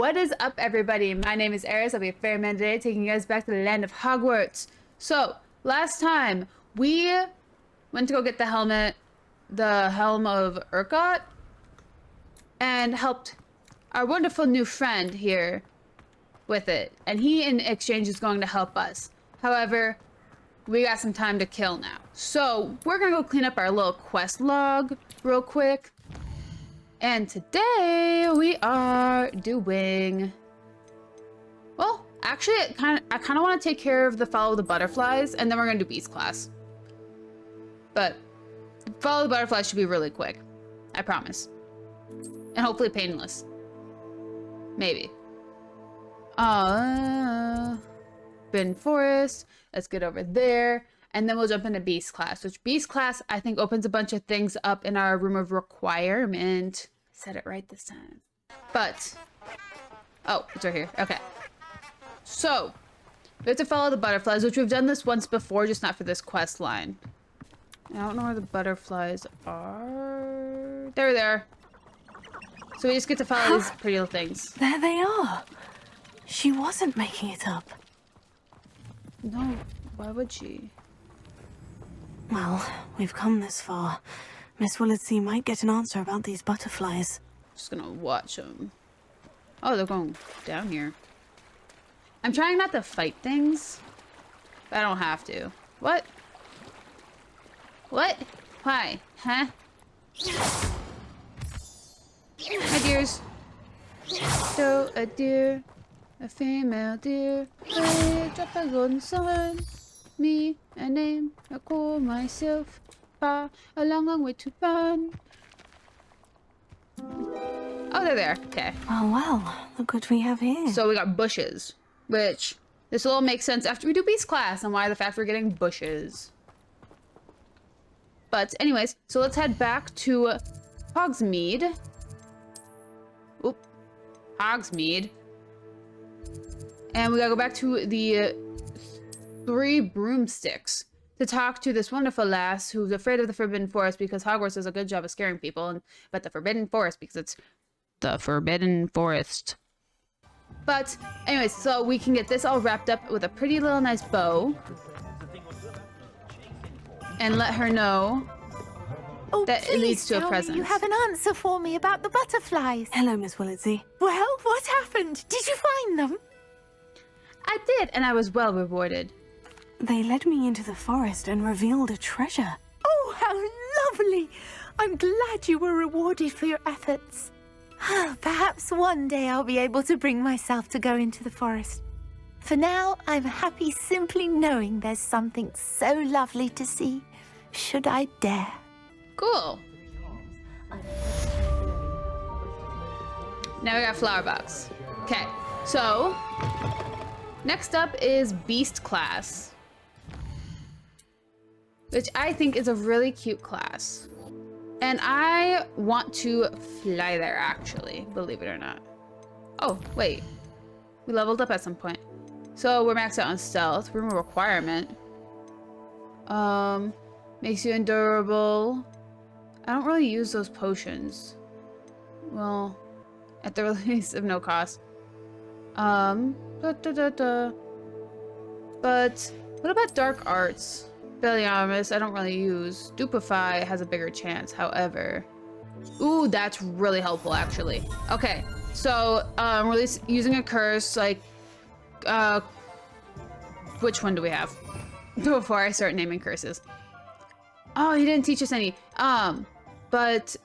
What is up, everybody? My name is Eriss. I'll be a fairyman today, taking you guys back to the land of Hogwarts. So, last time, we went to go get the helm of Urgot, and helped our wonderful new friend here with it. And he, in exchange, is going to help us. However, we got some time to kill now. So, we're gonna go clean up our little quest log real quick. And today we are doing, well, actually I kind of want to take care of the follow the butterflies, and then we're gonna do beast class. But follow the butterflies should be really quick, I promise, and hopefully painless. Maybe. Forbidden Forest. Let's get over there. And then we'll jump into Beast Class, which Beast Class, I think, opens a bunch of things up in our Room of Requirement. Said it right this time. But, oh, it's right here. Okay. So, we have to follow the butterflies, which we've done this once before, just not for this quest line. I don't know where the butterflies are. There they are. So we just get to follow these pretty little things. There they are. She wasn't making it up. No, why would she? Well, we've come this far. Miss Willardsey might get an answer about these butterflies. Just gonna watch them. Oh, they're going down here. I'm trying not to fight things, but I don't have to. What? What? Why? Huh? My dears. So a deer, a female deer, I drop a golden sun. Me, a name, I call myself. A long, long way to run. Oh, they're there. Okay. Oh, well, look what we have here. So we got bushes, which this will all make sense after we do Beast Class and why the fact we're getting bushes. But anyways, so let's head back to Hogsmeade. Oop. Hogsmeade. And we gotta go back to the 3 broomsticks to talk to this wonderful lass who's afraid of the Forbidden Forest because Hogwarts does a good job of scaring people, but the Forbidden Forest because it's the Forbidden Forest. But anyways, so we can get this all wrapped up with a pretty little nice bow and let her know that it leads to a present. You have an answer for me about the butterflies. Hello, Miss Willardsey. Well, what happened? Did you find them? I did, and I was well rewarded. They led me into the forest and revealed a treasure. Oh, how lovely! I'm glad you were rewarded for your efforts. Perhaps one day I'll be able to bring myself to go into the forest. For now, I'm happy simply knowing there's something so lovely to see, should I dare. Cool. Now we got Flower Box. Okay, so next up is Beast Class, which I think is a really cute class. And I want to fly there, actually, believe it or not. Oh, wait. We leveled up at some point. So we're maxed out on stealth. Room of Requirement. Makes you endurable. I don't really use those potions. Well, at the release of no cost. But what about Dark Arts? Belliarmus, I don't really use. Stupefy has a bigger chance, however. Ooh, that's really helpful, actually. Okay, so, release using a curse, like, which one do we have? Before I start naming curses. Oh, he didn't teach us any. But,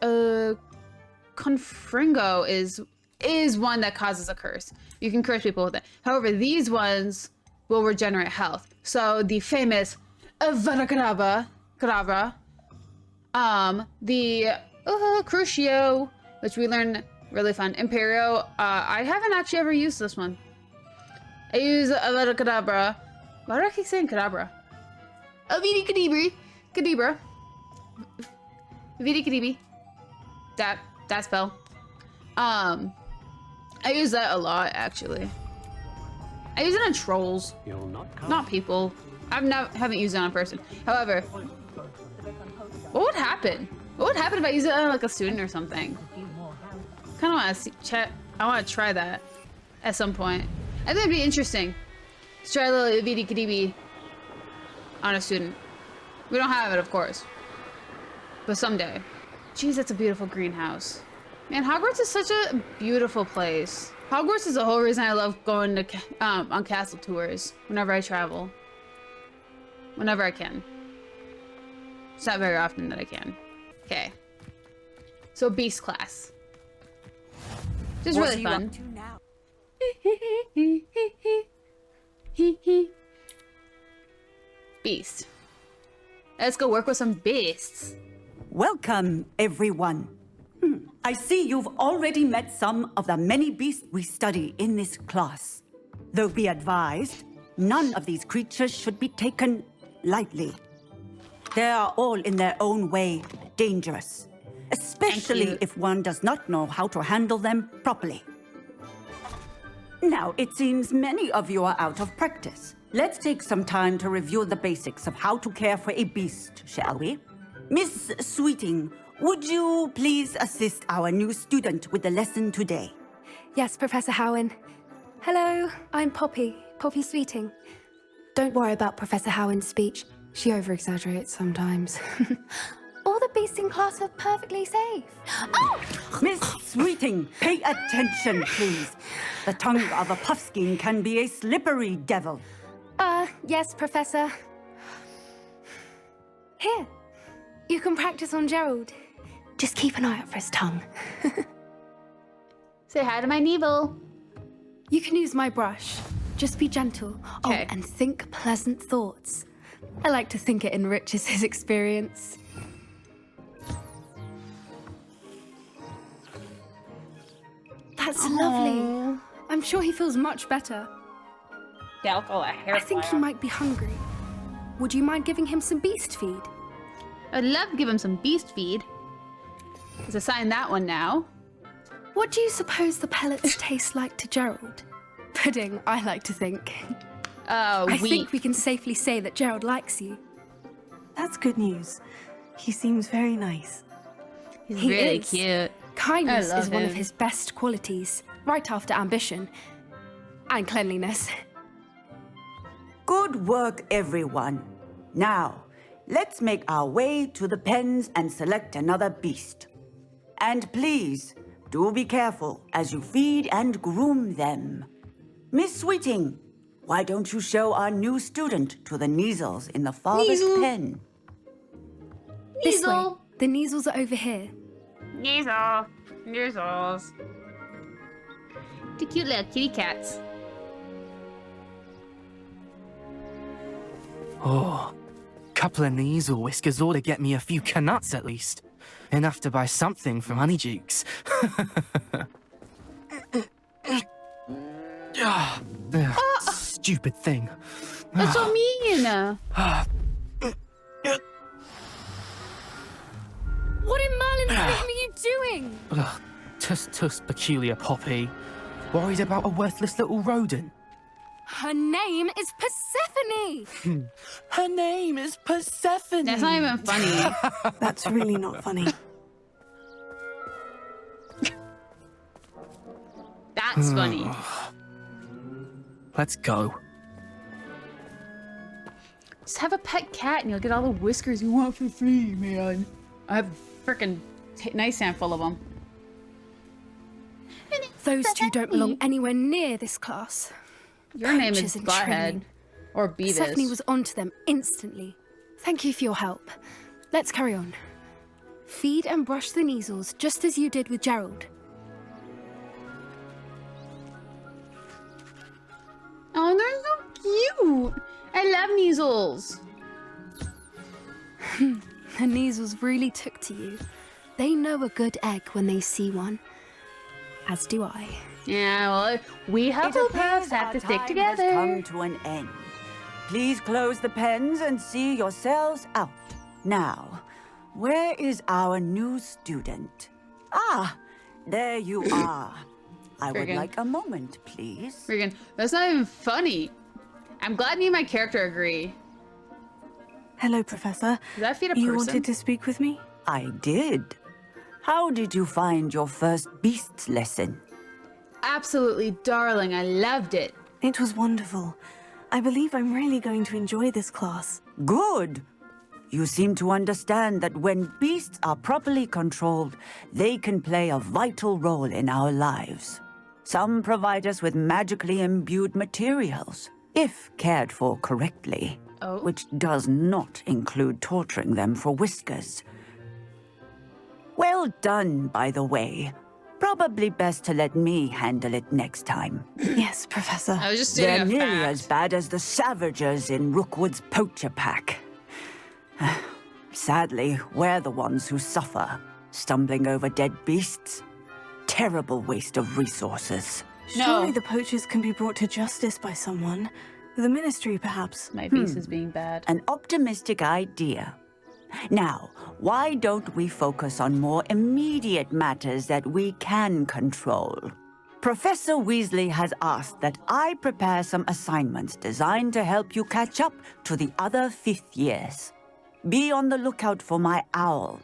Confringo is one that causes a curse. You can curse people with it. However, these ones will regenerate health. So, the famous Avada Kedavra, the Crucio, which we learn really fun. Imperio, I haven't actually ever used this one. I use Avada Kedavra. Why do I keep saying Kedavra? Avidi Kedibra. Avidi Kedibi. That spell. I use that a lot, actually. I use it on trolls, not people. Haven't used it on a person. However, what would happen? What would happen if I use it on like a student or something? Kind of want to see, chat. I want to try that. at some point. I think it'd be interesting to try a little itty bitty on a student. We don't have it, of course, but someday. Jeez, that's a beautiful greenhouse. Man, Hogwarts is such a beautiful place. Hogwarts is the whole reason I love going to on castle tours whenever I travel. Whenever I can. It's not very often that I can. Okay. So beast class. Just really fun. Beast. Let's go work with some beasts. Welcome, everyone. I see you've already met some of the many beasts we study in this class. Though be advised, none of these creatures should be taken lightly. They are all in their own way dangerous, especially if one does not know how to handle them properly. Now, it seems many of you are out of practice. Let's take some time to review the basics of how to care for a beast, shall we? Miss Sweeting, would you please assist our new student with the lesson today? Yes, Professor Howen. Hello, I'm Poppy Sweeting. Don't worry about Professor Howen's speech. She over-exaggerates sometimes. All the beasts in class are perfectly safe. Oh! Miss Sweeting, pay attention, please. The tongue of a puffskein can be a slippery devil. Yes, Professor. Here, you can practice on Gerald. Just keep an eye out for his tongue. Say hi to my Neville. You can use my brush. Just be gentle. Okay. Oh, and think pleasant thoughts. I like to think it enriches his experience. That's lovely. I'm sure he feels much better. Yeah, I'll call it hair I think he might be hungry. Would you mind giving him some beast feed? I'd love to give him some beast feed. Let's assign that one now. What do you suppose the pellets taste like to Gerald? Pudding, I like to think. I think we can safely say that Gerald likes you. That's good news. He seems very nice. He's He really is. cute. Kindness I is love one of him. his best qualities, right after ambition. And cleanliness. Good work, everyone. Now, let's make our way to the pens and select another beast. And please, do be careful as you feed and groom them. Miss Sweeting, why don't you show our new student to the Neasels in the farthest Neasel. pen? This way. Neasel. The Neasels are over here. Neasel. Neasels. The cute little kitty cats. Oh, couple of Neasel whiskers ought to get me a few canuts at least. Enough to buy something from Honeydukes. Stupid thing. That's so mean. What in Merlin's name are you doing? Ugh, tuss, peculiar Poppy. Worried about a worthless little rodent. Her name is Persephone! Her name is Persephone. That's not even funny. That's really not funny. That's funny. Let's go. Just have a pet cat and you'll get all the whiskers you want for free, man. I have a freaking nightstand full of them. Those two don't belong anywhere near this class. Your name Coaches is in Butthead. training. Or Beavis. Persephone was onto them instantly. Thank you for your help. Let's carry on. Feed and brush the Neasels just as you did with Gerald. Oh, they're so cute. I love Neasels. The Neasels really took to you. They know a good egg when they see one. As do I. Yeah, well, we Hufflepuffs have to stick Has together. come to an end. Please close the pens and see yourselves out. Now, where is our new student? Ah, there you are. I would Friggin'. like a moment, please. Freaking, that's not even funny. I'm glad me and my character agree. Hello, Professor. Does that feed a You person? wanted to speak with me? I did. How did you find your first beasts lesson? absolutely darling. I loved it. It was wonderful. I believe I'm really going to enjoy this class. Good. You seem to understand that when beasts are properly controlled, they can play a vital role in our lives. Some provide us with magically imbued materials, if cared for correctly. Oh. Which does not include torturing them for whiskers. Well done, by the way. Probably best to let me handle it next time. Yes, Professor. I was just They're stating a nearly fact. as bad as the Savagers in Rookwood's poacher pack. Sadly, we're the ones who suffer, stumbling over dead beasts. Terrible waste of resources. Surely the poachers can be brought to justice by someone. The Ministry, perhaps. My beast is being bad. An optimistic idea. Now, why don't we focus on more immediate matters that we can control? Professor Weasley has asked that I prepare some assignments designed to help you catch up to the other fifth years. Be on the lookout for my owl.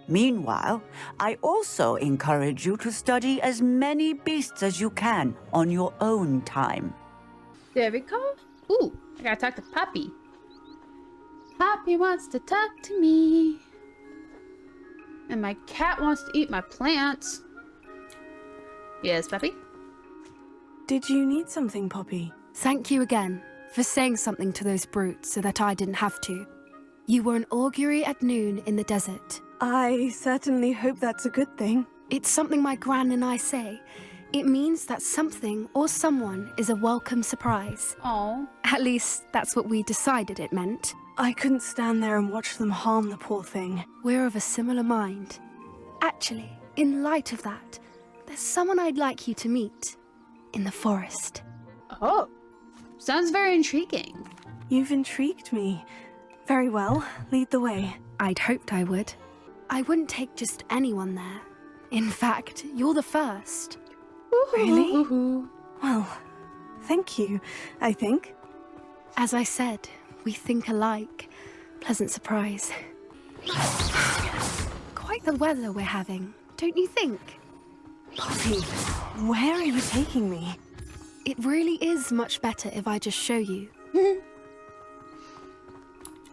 Meanwhile, I also encourage you to study as many beasts as you can on your own time. There we go. Ooh, I gotta talk to Poppy. Poppy wants to talk to me. And my cat wants to eat my plants. Yes, Poppy? Did you need something, Poppy? Thank you again for saying something to those brutes so that I didn't have to. You were an augury at noon in the desert. I certainly hope that's a good thing. It's something my gran and I say. It means that something or someone is a welcome surprise. Oh. At least, that's what we decided it meant. I couldn't stand there and watch them harm the poor thing. We're of a similar mind. Actually, in light of that, there's someone I'd like you to meet. In the forest. Oh. Sounds very intriguing. You've intrigued me. Very well, lead the way. I'd hoped I would. I wouldn't take just anyone there. In fact, you're the first. Really? Ooh. Well, thank you, I think. As I said, we think alike. Pleasant surprise. Quite the weather we're having, don't you think? Poppy, where are you taking me? It really is much better if I just show you.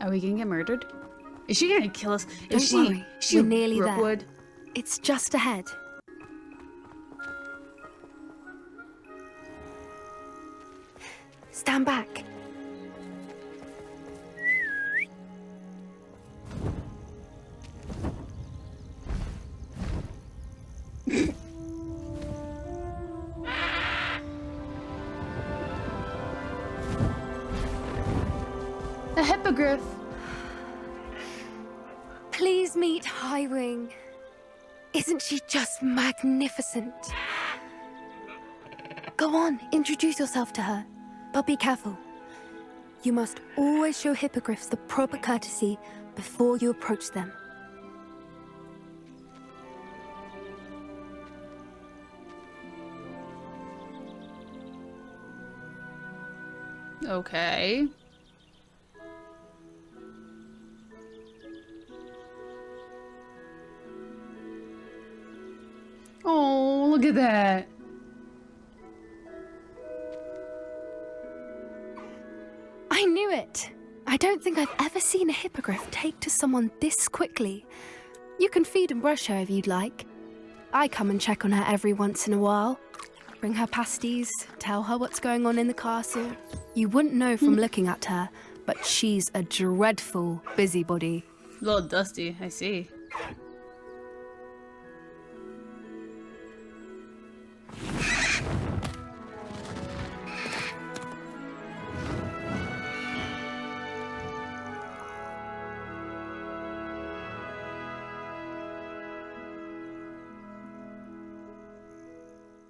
Are we gonna get murdered? Is she gonna kill us? Don't Is worry, she we're nearly there. Rookwood? It's just ahead. Stand back. A hippogriff. Please meet Highwing. Isn't she just magnificent? Go on, introduce yourself to her. But be careful. You must always show hippogriffs the proper courtesy before you approach them. Okay. Oh, look at that. I knew it! I don't think I've ever seen a hippogriff take to someone this quickly. You can feed and brush her if you'd like. I come and check on her every once in a while. Bring her pasties, tell her what's going on in the castle. You wouldn't know from looking at her, but she's a dreadful busybody. A little dusty, I see.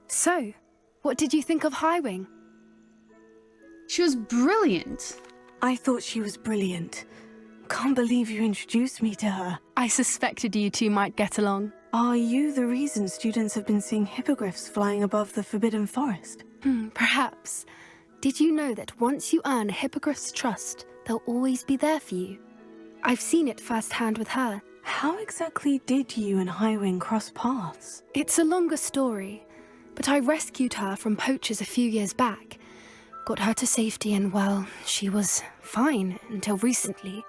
So, what did you think of Highwing? She was brilliant. I thought she was brilliant. Can't believe you introduced me to her. I suspected you two might get along. Are you the reason students have been seeing hippogriffs flying above the Forbidden Forest? Perhaps. Did you know that once you earn a hippogriff's trust, they'll always be there for you? I've seen it firsthand with her. How exactly did you and Highwing cross paths? It's a longer story. but I rescued her from poachers a few years back. Got her to safety and, well, she was fine until recently.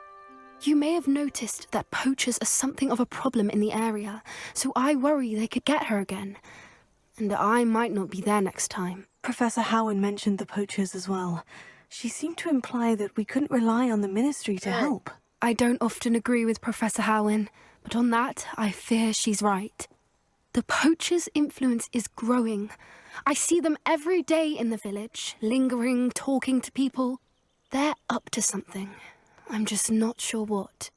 You may have noticed that poachers are something of a problem in the area, so I worry they could get her again. And I might not be there next time. Professor Howin mentioned the poachers as well. She seemed to imply that we couldn't rely on the Ministry to help. I don't often agree with Professor Howin, but on that, I fear she's right. The poachers' influence is growing. I see them every day in the village, lingering, talking to people. They're up to something. I'm just not sure what.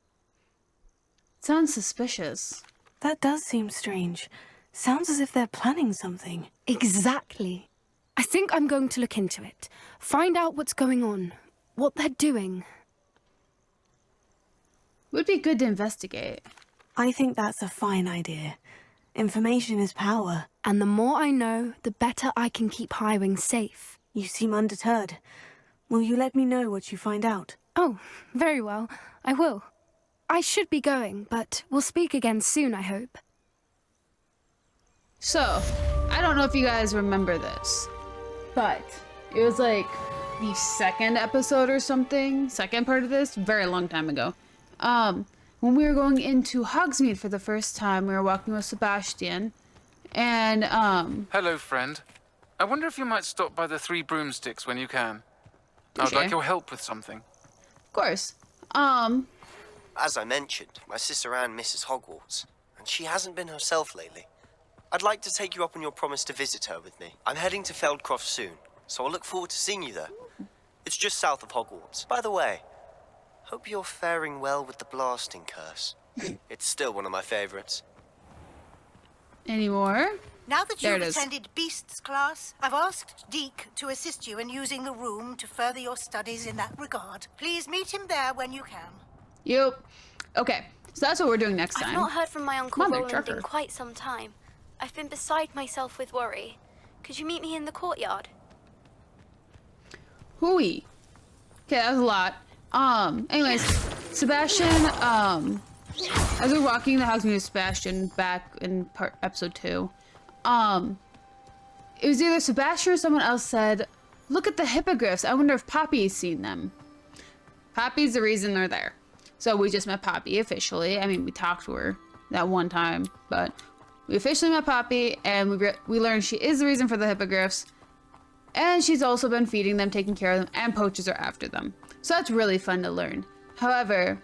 Sounds suspicious. That does seem strange. Sounds as if they're planning something. Exactly. I think I'm going to look into it. Find out what's going on, what they're doing. Would be good to investigate. I think that's a fine idea. Information is power. And the more I know, the better I can keep Highwing safe. You seem undeterred. Will you let me know what you find out? Oh, very well. I will. I should be going, but we'll speak again soon, I hope. So, I don't know if you guys remember this, but it was like the second episode or something, second part of this, very long time ago. When we were going into Hogsmeade for the first time, we were walking with Sebastian, and Hello, friend. I wonder if you might stop by the Three Broomsticks when you can. I would Okay. like your help with something. of course, As I mentioned, my sister Anne misses Hogwarts, and she hasn't been herself lately. I'd like to take you up on your promise to visit her with me. I'm heading to Feldcroft soon, so I'll look forward to seeing you there. It's just south of Hogwarts. By the way, hope you're faring well with the blasting curse. It's still one of my favorites. anymore. Now that There you've it is. attended Beasts class, I've asked Deke to assist you in using the room to further your studies in that regard. Please meet him there when you can. Yep. Okay, so that's what we're doing next time. I've not heard from my Uncle Mother Roland trucker. in quite some time. I've been beside myself with worry. Could you meet me in the courtyard? Hooey. Okay, that was a lot. Anyways, Sebastian, as we're walking the Hogsmeade with Sebastian back in episode 2, it was either Sebastian or someone else said, look at the hippogriffs. I wonder if Poppy's seen them. Poppy's the reason they're there. So we just met Poppy officially. I mean, we talked to her that one time, but we officially met Poppy, and we learned she is the reason for the hippogriffs. And she's also been feeding them, taking care of them, and poachers are after them. So that's really fun to learn. However,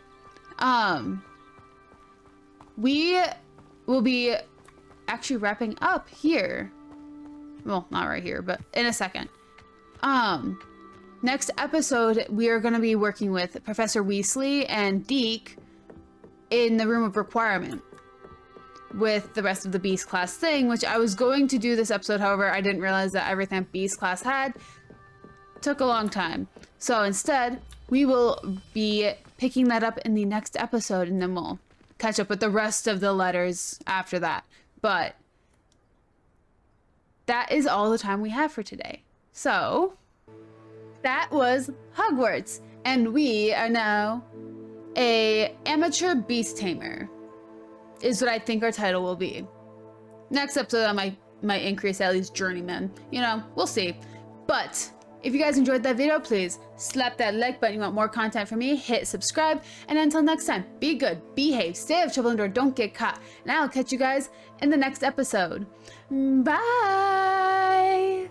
we will be actually wrapping up here. Well, not right here, but in a second. Next episode, we are going to be working with Professor Weasley and Deke in the Room of Requirement with the rest of the Beast class thing, which I was going to do this episode. However, I didn't realize that everything Beast class had took a long time. So instead, we will be picking that up in the next episode, and then we'll catch up with the rest of the letters after that. But that is all the time we have for today. So that was Hogwarts, and we are now a amateur beast tamer, is what I think our title will be. Next episode I might increase at least journeyman. You know, we'll see. But if you guys enjoyed that video, please slap that like button. You want more content from me, hit subscribe. And until next time, be good, behave, stay out of trouble, and don't get caught. And I'll catch you guys in the next episode. Bye!